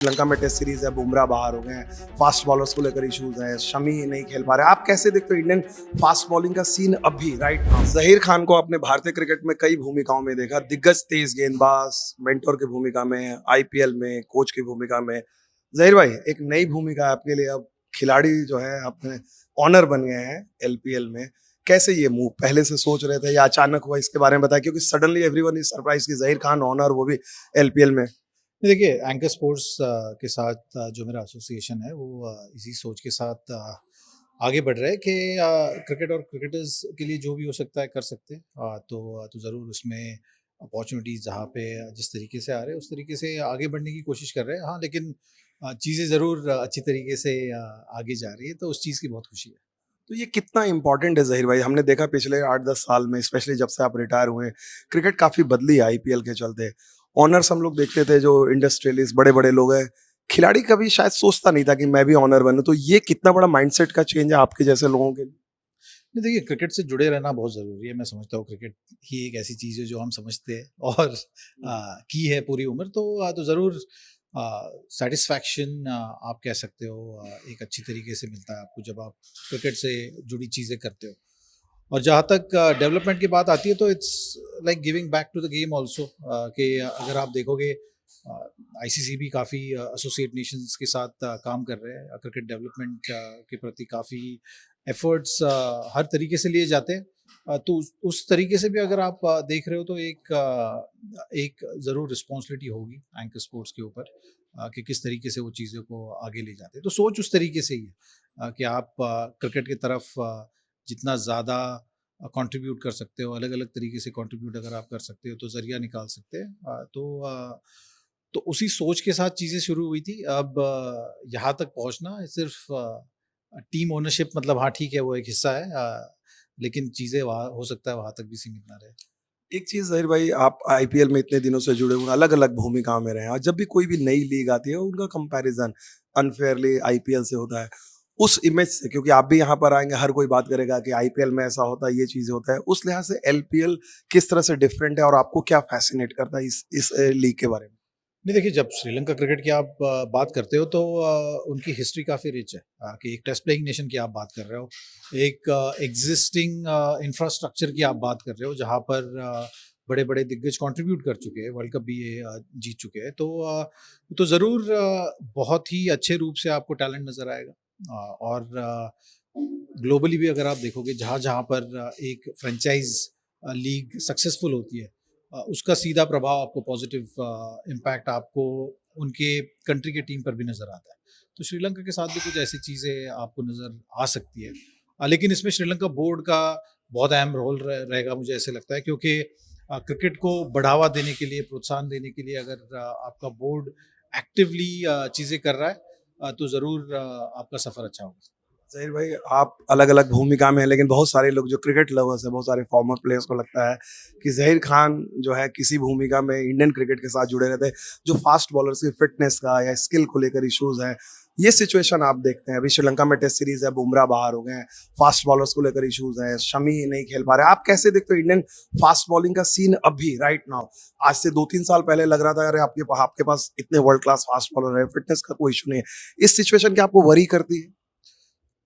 श्रीलंका में test series है, बुमराह बाहर हो गए हैं, फास्ट बॉलर्स को लेकर इश्यूज हैं, शमी नहीं खेल पा रहे। आप कैसे देखते हो इंडियन फास्ट बॉलिंग का सीन अभी राइट नाउ? जहीर खान को आपने भारतीय क्रिकेट में कई भूमिकाओं में देखा, दिग्गज तेज गेंदबाज, मेंटोर की भूमिका में, आईपीएल में कोच की भूमिका में। जहीर भाई, एक नई भूमिका है आपके लिए, अब खिलाड़ी जो है अपने ऑनर बन गए हैं एलपीएल में। कैसे ये मूव पहले से सोच रहे थे या अचानक हुआ, इसके बारे में बताया, क्योंकि सडनली एवरीवन इज सरप्राइज कि जहीर खान ऑनर, वो भी एलपीएल में। नहीं, देखिए एंकर स्पोर्ट्स के साथ जो मेरा एसोसिएशन है वो इसी सोच के साथ आगे बढ़ रहा है कि क्रिकेट और क्रिकेटर्स के लिए जो भी हो सकता है कर सकते हैं। तो ज़रूर उसमें अपॉर्चुनिटीज़ जहाँ पे जिस तरीके से आ रहे हैं उस तरीके से आगे बढ़ने की कोशिश कर रहे हैं। हाँ, लेकिन चीज़ें ज़रूर अच्छी तरीके से आगे जा रही है, तो उस चीज़ की बहुत खुशी है। तो ये कितना इंपॉर्टेंट है जहीर भाई? हमने देखा पिछले 8-10 साल में, स्पेशली जब से आप रिटायर हुए, क्रिकेट काफ़ी बदली है आईपीएल के चलते। ओनर्स हम लोग देखते थे जो इंडस्ट्रियलिस्ट बड़े-बड़े लोग हैं, खिलाड़ी कभी शायद सोचता नहीं था कि मैं भी ओनर बनूँ, तो ये कितना बड़ा माइंडसेट का चेंज है आपके जैसे लोगों के लिए? नहीं, देखिए क्रिकेट से जुड़े रहना बहुत ज़रूरी है। मैं समझता हूँ क्रिकेट ही एक ऐसी चीज़ है जो हम समझते हैं और की है पूरी उम्र, तो ज़रूर सैटिस्फैक्शन आप कह सकते हो एक अच्छी तरीके से मिलता है आपको जब आप क्रिकेट से जुड़ी चीज़ें करते हो। और जहाँ तक डेवलपमेंट की बात आती है तो it's like giving back to the game also, कि अगर आप देखोगे आईसीसी भी काफ़ी एसोसिएट नेशंस के साथ काम कर रहे हैं क्रिकेट डेवलपमेंट के प्रति काफ़ी एफर्ट्स हर तरीके से लिए जाते हैं। तो उस तरीके से भी अगर आप देख रहे हो तो एक ज़रूर रिस्पॉन्सिबिलिटी होगी एंकर स्पोर्ट्स के ऊपर, कि किस तरीके से वो चीज़ों को आगे ले जाते हैं। तो सोच उस तरीके से ही है कि आप क्रिकेट की तरफ जितना ज़्यादा कंट्रीब्यूट कर सकते हो, अलग-अलग तरीके से कंट्रीब्यूट अगर आप कर सकते हो तो ज़रिया निकाल सकते हैं। तो उसी सोच के साथ चीज़ें शुरू हुई थी। अब यहाँ तक पहुँचना सिर्फ़ टीम ओनरशिप, मतलब हाँ ठीक है वो एक हिस्सा है, लेकिन चीज़ें वहाँ हो सकता है वहाँ तक भी सीमित ना रहे। एक चीज़ ज़हीर भाई, आप आईपीएल में इतने दिनों से जुड़े हुए हैं, अलग-अलग भूमिकाओं में रहे हैं और जब भी कोई भी नई लीग आती है, उनका कंपैरिज़न अनफेयरली आईपीएल से होता है। उस इमेज से, क्योंकि आप भी यहाँ पर आएँगे, हर कोई बात करेगा कि आईपीएल में ऐसा होता है, ये चीज़ें होता है। उस लिहाज से एलपीएल किस तरह से डिफरेंट है और आपको क्या फ़ैसिनेट करता है इस लीग के बारे में? नहीं, देखिए जब श्रीलंका क्रिकेट की आप बात करते हो तो उनकी हिस्ट्री काफ़ी रिच है, कि एक टेस्ट प्लेइंग नेशन की आप बात कर रहे हो, एक एग्जिस्टिंग इंफ्रास्ट्रक्चर की आप बात कर रहे हो जहाँ पर बड़े-बड़े दिग्गज कंट्रीब्यूट कर चुके हैं, वर्ल्ड कप भी ये जीत चुके हैं। तो ज़रूर बहुत ही अच्छे रूप से आपको टैलेंट नज़र आएगा। और ग्लोबली भी अगर आप देखोगे जहाँ-जहाँ पर एक फ्रेंचाइज़ लीग सक्सेसफुल होती है, उसका सीधा प्रभाव आपको पॉजिटिव इम्पैक्ट आपको उनके कंट्री के टीम पर भी नज़र आता है। तो श्रीलंका के साथ भी कुछ ऐसी चीज़ें आपको नज़र आ सकती है। लेकिन इसमें श्रीलंका बोर्ड का बहुत अहम रोल रहेगा, मुझे ऐसे लगता है, क्योंकि क्रिकेट को बढ़ावा देने के लिए, प्रोत्साहन देने के लिए अगर आपका बोर्ड एक्टिवली चीज़ें कर रहा है, तो ज़रूर आपका सफ़र अच्छा होगा। ज़हीर भाई, आप अलग-अलग भूमिका में हैं, लेकिन बहुत सारे लोग जो क्रिकेट लवर्स हैं, बहुत सारे फॉर्मर प्लेयर्स को लगता है कि ज़हीर खान जो है किसी भूमिका में इंडियन क्रिकेट के साथ जुड़े रहते हैं, जो फास्ट बॉलर्स की फिटनेस का या स्किल को लेकर इश्यूज हैं। ये सिचुएशन आप देखते हैं, अभी श्रीलंका में टेस्ट सीरीज है, बुमराह बाहर हो गए हैं, फास्ट बॉलर्स को लेकर इश्यूज हैं, शमी नहीं खेल पा रहे। आप कैसे देखते हो इंडियन फास्ट बॉलिंग का सीन अभी राइट नाउ? आज से 2-3 साल पहले लग रहा था अरे आपके पास इतने वर्ल्ड क्लास फास्ट बॉलर है, फिटनेस का कोई इश्यू नहीं है। इस सिचुएशन क्या आपको वरी करती है?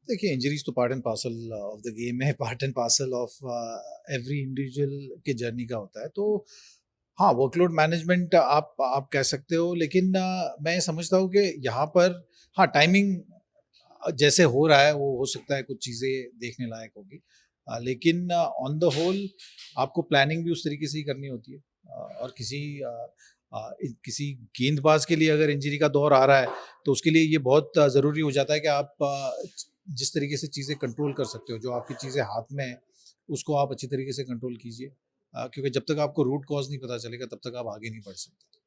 देखिए इंजरीज तो part and parcel of the game है, part and parcel of every individual के जर्नी का होता है। तो हाँ, वर्कलोड मैनेजमेंट आप कह सकते हो, लेकिन मैं समझता हूँ कि यहाँ पर हाँ, टाइमिंग जैसे हो रहा है वो हो सकता है कुछ चीज़ें देखने लायक होगी। लेकिन ऑन द होल आपको प्लानिंग भी उस तरीके से ही करनी होती है। और किसी गेंदबाज के लिए अगर इंजरी का दौर आ रहा है, तो उसके लिए ये बहुत ज़रूरी हो जाता है कि आप जिस तरीके से चीज़ें कंट्रोल कर सकते हो, जो आपकी चीज़ें हाथ में है, उसको आप अच्छी तरीके से कंट्रोल कीजिए। क्योंकि जब तक आपको रूट कॉज़ नहीं पता चलेगा, तब तक आप आगे नहीं बढ़ सकते।